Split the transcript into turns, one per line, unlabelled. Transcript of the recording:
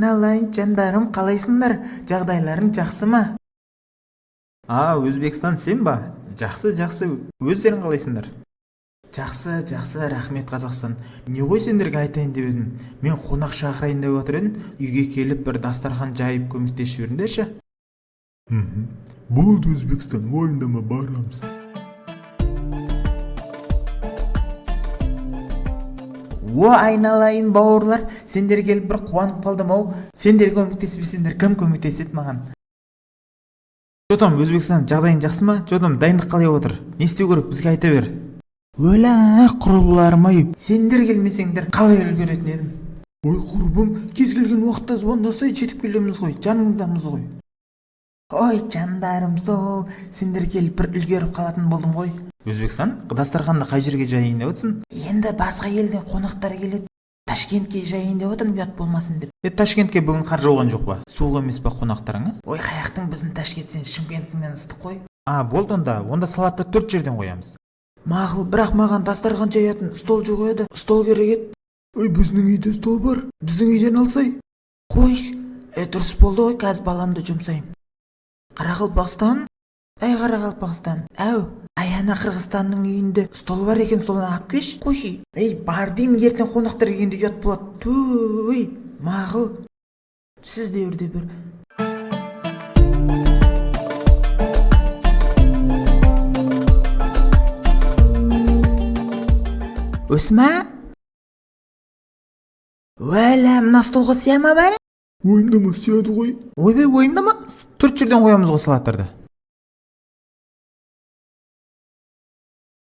айналайын жандарым, қалайсыңдар? Жағдайларың жақсы ма?
Өзбекстан сен ба? Жақсы. Өздерің қалайсыңдар?
Жақсы, рахмет Қазақстан. Не ғой сендерге айтайын деп едім. Мен қонақ шақырайын деп отыр едім. Үйге келіп бір дастархан жайып көмектесіп жіберіңдерші.
Болды Өзбекстан, уайымдама, барамыз.
Айналайын бауырлар, сендер келіп бір қуанып қалдым ау. Сендер көмектеспесеңдер кім көмектеседі маған?
Жотам, Өзбекстан жағдайың жақсы ма? Жотам, дайындық қалай отыр? Не істеу керек, бізге айта бер.
Құрбыларым-ай, сендер келмесеңдер қалай үлгеретін едім?
Ой құрбым,
Кез келген уақытта звондасай жетіп келеміз ғой, жаныңдамыз ғой. Ой жандарым сол, сендер келіп бір үлгеріп қалатын болдым ғой.
Өзбекстан, дастарханды қай жерге жайын деп отырсың?
Енді басқа елден қонақтар келеді. Ташкентке жайын деп отырмын, ұят болмасын деп.
Ташкентке бүгін қар жауған жоқ па? Суық емес па қонақтарыңа?
Ой қаяқтың біздің Ташкент, сен Шымкентіңнен ыстық қой.
Болды онда салатты 4 жерден қоямыз.
Мағыл, бірақ маған дастархан жаятын стол жоқ еді. Стол керек еді.
ой біздің үйде стол бар, біздің үйден алсай.
Қойш, дұрыс болды ғой, қазір баламды жұмсаймын. Қарақалпақстан, ана Қырғызстанның үйінде стол бар екен, соны алып кеш. Қойши, бар деймін, ертең қонақтар келгенде ұят болады. Мағыл, сіз де бір. Өсма? Мына столға сия ма бәрі?
Уайымдама, сияды ғой.
Ойбай, ойымдама. 4 жерден қоямыз ғой салаттарды.